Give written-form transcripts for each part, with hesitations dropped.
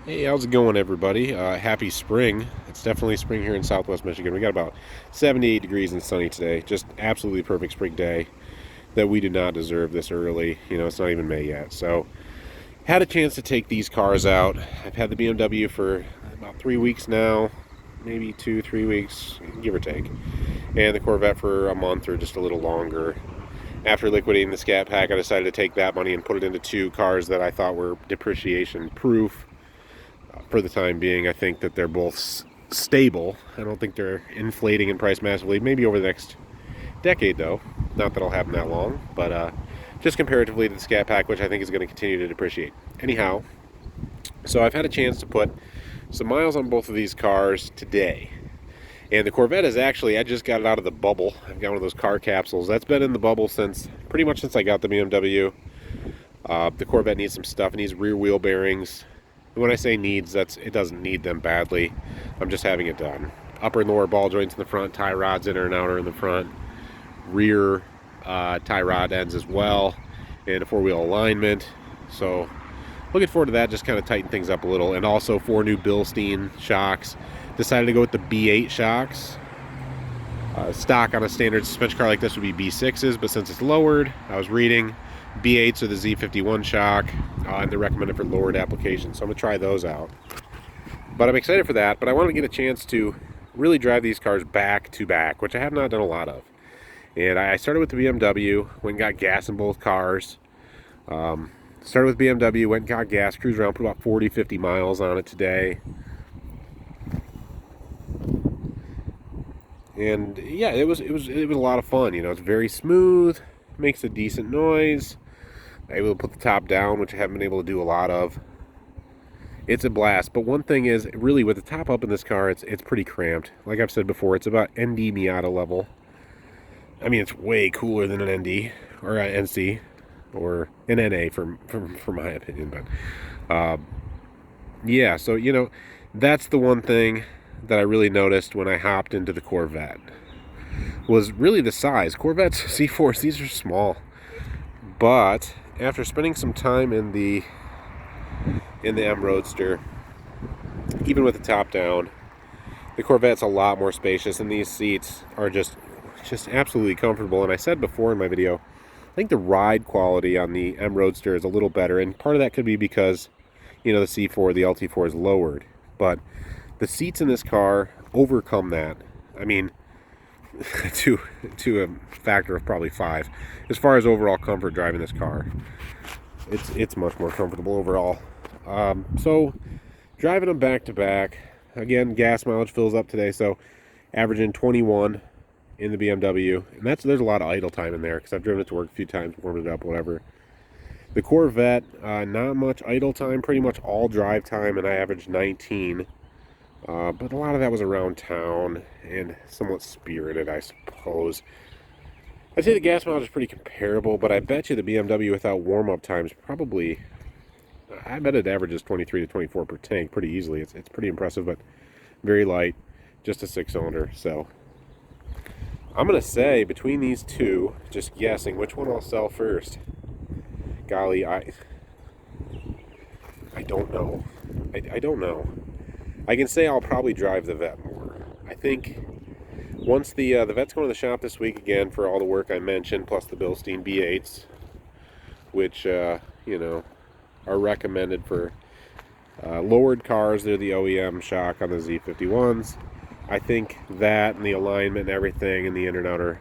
Hey, how's it going, everybody? Happy spring. It's definitely spring here in Southwest Michigan. We got about 78 degrees and sunny today. Just absolutely perfect spring day that we do not deserve this early. You know, it's not even May yet. So, had a chance to take these cars out. I've had the BMW for about 3 weeks now, maybe 2, 3 weeks, give or take. And the Corvette for a month or just a little longer. After liquidating the Scat Pack, I decided to take that money and put it into two cars that I thought were depreciation proof for the time being. I think that they're both stable. I don't think they're inflating in price massively. Maybe over the next decade, though. Not that it'll happen that long, but just comparatively to the Scat Pack, which I think is going to continue to depreciate. Anyhow, so I've had a chance to put some miles on both of these cars today. And the Corvette is actually, I just got it out of the bubble. I've got one of those car capsules. That's been in the bubble since, pretty much since I got the BMW. The Corvette needs some stuff. It needs rear wheel bearings. When I say needs, it doesn't need them badly. I'm just having it done. Upper and lower ball joints in the front, tie rods inner and outer in the front, rear tie rod ends as well, and a four-wheel alignment. So looking forward to that, just kind of tighten things up a little. And also 4 new Bilstein shocks. Decided to go with the B8 shocks. Stock on a standard suspension car like this would be B6s, but since it's lowered, I was reading, B8s are the Z51 shock, and they're recommended for lowered applications. So I'm going to try those out. But I'm excited for that, but I want to get a chance to really drive these cars back to back, which I have not done a lot of. And I started with the BMW, went and got gas in both cars. Started with BMW, went and got gas, cruised around, put about 40, 50 miles on it today. And yeah, it was a lot of fun. You know, it's very smooth, makes a decent noise. Able to put the top down, which I haven't been able to do a lot of. It's a blast. But one thing is, really, with the top up in this car, it's pretty cramped. Like I've said before, it's about ND Miata level. I mean, it's way cooler than an ND or an NC or an NA for my opinion. But yeah, so you know, that's the one thing that I really noticed when I hopped into the Corvette was really the size. Corvettes C4s, these are small, but after spending some time in the M Roadster, even with the top down, the Corvette's a lot more spacious, and these seats are just absolutely comfortable. And I said before in my video, I think the ride quality on the M Roadster is a little better, and part of that could be because, you know, the C4, the LT4 is lowered, but the seats in this car overcome that. I mean, to a factor of probably 5. As far as overall comfort driving this car, it's much more comfortable overall. So driving them back to back, again, gas mileage fills up today, so averaging 21 in the BMW, and there's a lot of idle time in there because I've driven it to work a few times, warmed it up, whatever. The Corvette, not much idle time, pretty much all drive time, and I averaged 19. But a lot of that was around town and somewhat spirited, I suppose. I'd say the gas mileage is pretty comparable, but I bet you the BMW without warm-up times probably, I bet it averages 23 to 24 per tank pretty easily. It's pretty impressive, but very light, just a 6-cylinder. So I'm going to say between these two, just guessing which one I'll sell first. Golly, I don't know. I don't know. I can say I'll probably drive the Vette more. I think once the Vette's going to the shop this week again for all the work I mentioned, plus the Bilstein B8s, which, you know, are recommended for lowered cars. They're the OEM shock on the Z51s. I think that and the alignment and everything and the inner and outer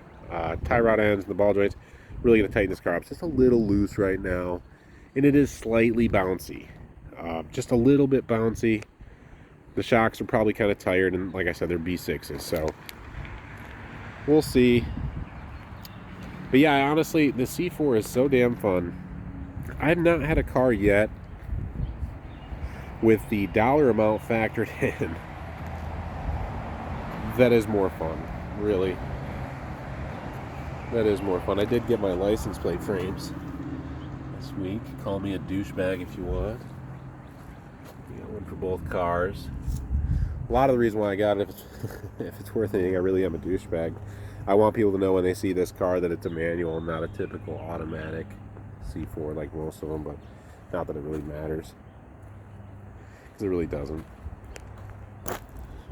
tie rod ends and the ball joints really going to tighten this car up. It's just a little loose right now, and it is slightly bouncy. Just a little bit bouncy. The shocks are probably kind of tired, and like I said, they're B6s, so we'll see. But yeah, honestly, the C4 is so damn fun. I have not had a car yet with the dollar amount factored in that is more fun, really. That is more fun. I did get my license plate frames this week. Call me a douchebag if you want. One for both cars. A lot of the reason why I got it, if it's worth anything, I really am a douchebag. I want people to know when they see this car that it's a manual and not a typical automatic C4 like most of them, but not that it really matters. because it really doesn't.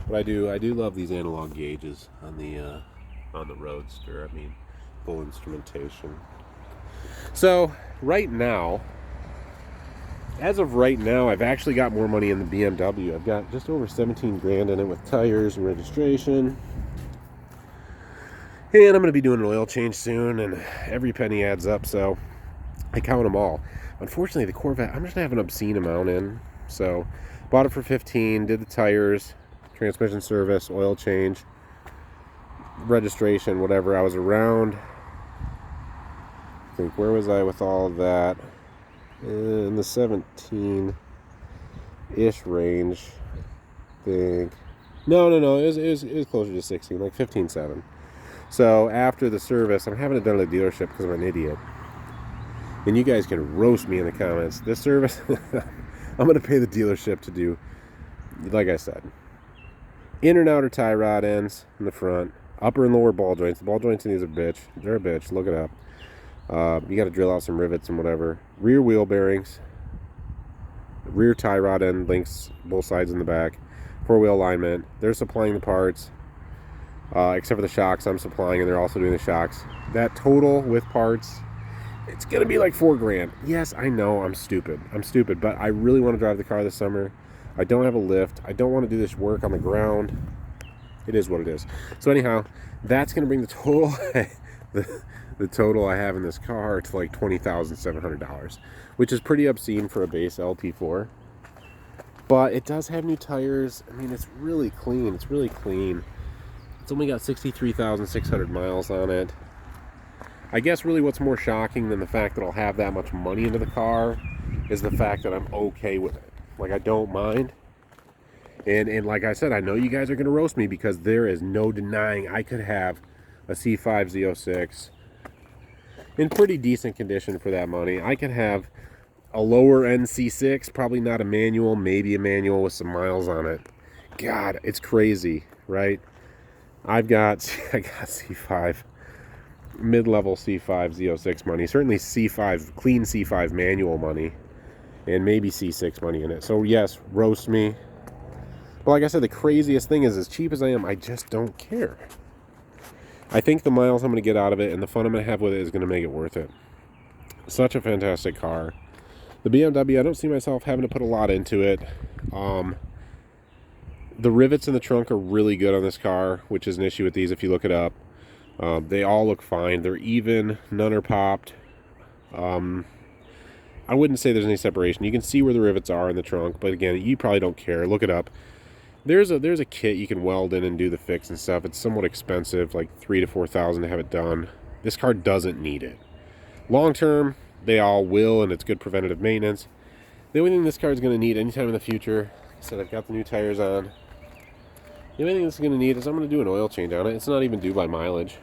But I do love these analog gauges on the Roadster. I mean, full instrumentation. So right now, as of right now, I've actually got more money in the BMW. I've got just over 17 grand in it with tires and registration. And I'm going to be doing an oil change soon, and every penny adds up, so I count them all. Unfortunately, the Corvette, I'm just going to have an obscene amount in. So, bought it for 15, did the tires, transmission service, oil change, registration, whatever. I was around, I think, where was I with all of that? In the 17-ish range, I think. No, it was closer to 16, like 15.7. So after the service, I'm having it done at the dealership because I'm an idiot. And you guys can roast me in the comments. This service, I'm going to pay the dealership to do, like I said, inner and outer tie rod ends in the front, upper and lower ball joints. The ball joints in these are bitch. They're a bitch. Look it up. You got to drill out some rivets and whatever. Rear wheel bearings, rear tie rod end links both sides in the back, four-wheel alignment. They're supplying the parts, except for the shocks I'm supplying, and they're also doing the shocks. That total with parts, it's gonna be like $4 grand. Yes, I know I'm stupid, but I really want to drive the car this summer. I don't have a lift. I don't want to do this work on the ground. It is what it is. So anyhow, that's gonna bring the total the total I have in this car to like $20,700, which is pretty obscene for a base LT4. But it does have new tires. I mean, it's really clean. It's really clean. It's only got 63,600 miles on it. I guess really what's more shocking than the fact that I'll have that much money into the car is the fact that I'm okay with it. Like, I don't mind. And like I said, I know you guys are going to roast me because there is no denying I could have a C5 Z06 in pretty decent condition for that money. I could have a lower end C6, probably not a manual, maybe a manual with some miles on it. God, it's crazy, right? I got C5, mid-level C5 Z06 money, certainly C5, clean C5 manual money, and maybe C6 money in it. So yes, roast me. But like I said, the craziest thing is, as cheap as I am, I just don't care. I think the miles I'm going to get out of it and the fun I'm going to have with it is going to make it worth it. Such a fantastic car. The BMW, I don't see myself having to put a lot into it. The rivets in the trunk are really good on this car, which is an issue with these if you look it up. They all look fine. They're even. None are popped. I wouldn't say there's any separation. You can see where the rivets are in the trunk, but again, you probably don't care. Look it up. There's a kit you can weld in and do the fix and stuff. It's somewhat expensive, like $3,000 to $4,000 to have it done. This car doesn't need it. Long term, they all will, and it's good preventative maintenance. The only thing this car is going to need anytime in the future, like I said, I've got the new tires on. The only thing this is going to need is I'm going to do an oil change on it. It's not even due by mileage.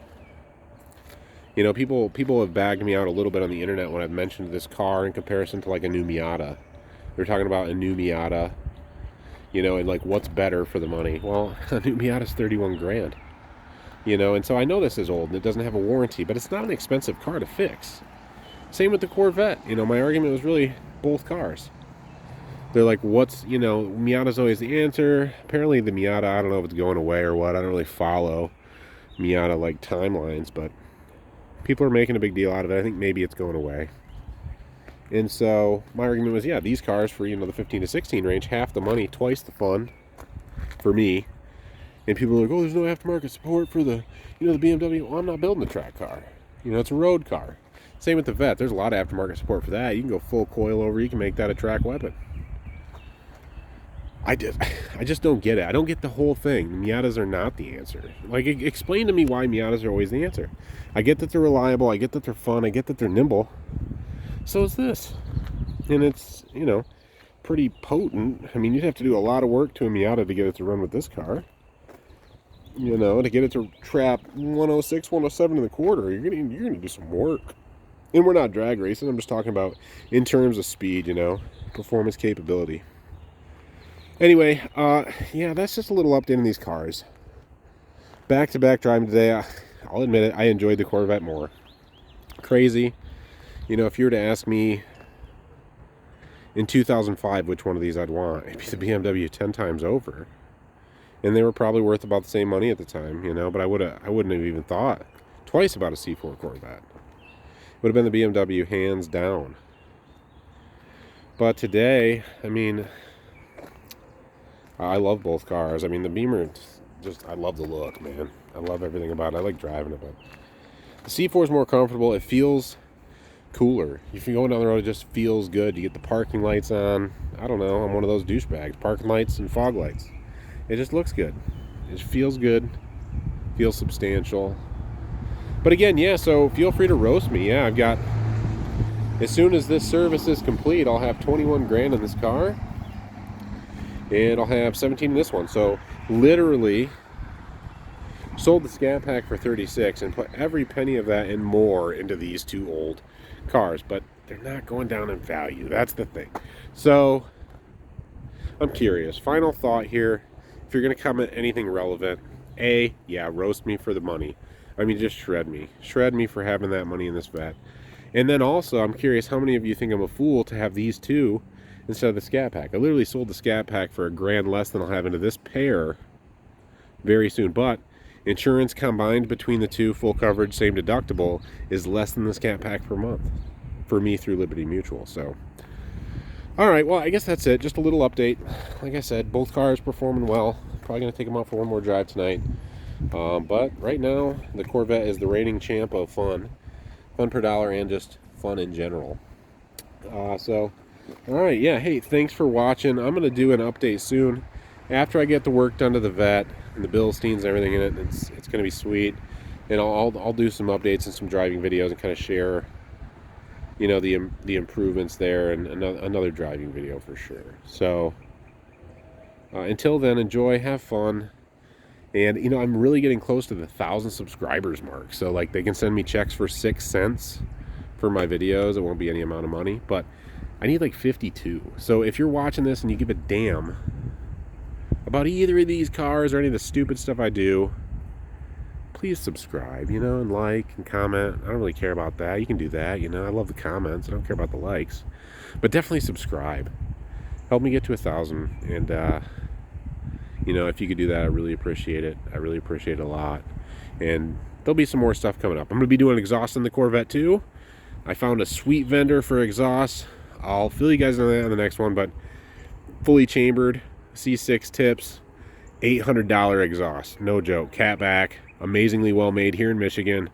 You know, people have bagged me out a little bit on the internet when I've mentioned this car in comparison to like a new Miata. They're talking about a new Miata. You know, and like, what's better for the money? Well, a new Miata's 31 grand. You know, and so I know this is old and it doesn't have a warranty, but it's not an expensive car to fix. Same with the Corvette. You know, my argument was really both cars. They're like, you know, Miata's always the answer. Apparently the Miata, I don't know if it's going away or what. I don't really follow Miata like timelines, but people are making a big deal out of it. I think maybe it's going away. And so my argument was, yeah, these cars for, you know, the 15 to 16 range, half the money, twice the fun for me. And people are like, oh, there's no aftermarket support for the, you know, the BMW. Well, I'm not building a track car. You know, it's a road car. Same with the Vette. There's a lot of aftermarket support for that. You can go full coil over. You can make that a track weapon. I just don't get it. I don't get the whole thing. Miatas are not the answer. Like, explain to me why Miatas are always the answer. I get that they're reliable. I get that they're fun. I get that they're nimble. So is this. And it's, you know, pretty potent. I mean, you'd have to do a lot of work to a Miata to get it to run with this car. You know, to get it to trap 106, 107 in the quarter, you're gonna do some work. And we're not drag racing. I'm just talking about in terms of speed, you know, performance capability. Anyway, yeah, that's just a little update on these cars. Back-to-back driving today, I'll admit it, I enjoyed the Corvette more. Crazy. You know, if you were to ask me in 2005 which one of these I'd want. It'd be the BMW 10 times over. And they were probably worth about the same money at the time, you know, but I wouldn't have even thought twice about a C4 Corvette. It would have been the BMW hands down. But today, I mean, I love both cars. I mean, the Beamer, just, I love the look, man. I love everything about it. I like driving it, but the C4 is more comfortable. It feels cooler. If you're going down the road, it just feels good. You get the parking lights on. I don't know, I'm one of those douchebags. Parking lights and fog lights. It just looks good. It feels good. Feels substantial. But again, yeah, so feel free to roast me. Yeah, I've got, as soon as this service is complete, I'll have 21 grand in this car. And I'll have 17 in this one. So literally sold the Scat Pack for 36 and put every penny of that and more into these two old cars. But they're not going down in value. That's the thing. So I'm curious. Final thought here. If you're going to comment anything relevant, yeah, roast me for the money. I mean, just shred me. Shred me for having that money in this vet. And then also, I'm curious how many of you think I'm a fool to have these two instead of the Scat Pack. I literally sold the Scat Pack for $1 grand less than I'll have into this pair very soon. But insurance combined between the two, full coverage, same deductible, is less than the Scat Pack per month for me through Liberty Mutual. So, all right, well, I guess that's it. Just a little update. Like I said, both cars performing well. Probably going to take them out for one more drive tonight. But right now, the Corvette is the reigning champ of fun. Fun per dollar and just fun in general. So, all right, yeah, hey, thanks for watching. I'm going to do an update soon. After I get the work done to the vet and the Bilsteins and everything in it, it's going to be sweet. And I'll do some updates and some driving videos and kind of share, you know, the improvements there, and another driving video for sure. So until then, enjoy, have fun, and you know, I'm really getting close to the 1,000 subscribers mark. So like, they can send me checks for 6 cents for my videos. It won't be any amount of money, but I need like 52. So if you're watching this and you give a damn about either of these cars or any of the stupid stuff I do, please subscribe, you know, and like and comment. I don't really care about that. You can do that, you know. I love the comments. I don't care about the likes. But definitely subscribe. Help me get to 1,000. And, you know, if you could do that, I really appreciate it. I really appreciate it a lot. And there'll be some more stuff coming up. I'm going to be doing exhaust in the Corvette too. I found a sweet vendor for exhaust. I'll fill you guys in on that on the next one. But fully chambered, C6 tips, $800 exhaust. No joke. Catback. Amazingly well made here in Michigan.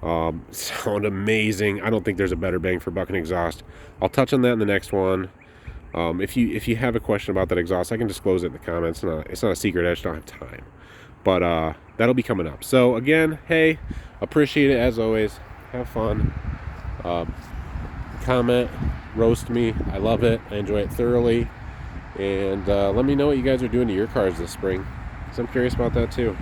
Sound amazing. I don't think there's a better bang for buck in exhaust. I'll touch on that in the next one. If you have a question about that exhaust, I can disclose it in the comments. It's not a secret. I just don't have time. But that'll be coming up. So again, hey, appreciate it as always. Have fun. Comment, roast me. I love it. I enjoy it thoroughly. And let me know what you guys are doing to your cars this spring, because I'm curious about that too.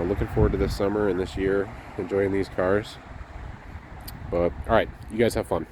Looking forward to this summer and this year, enjoying these cars. But all right, you guys have fun.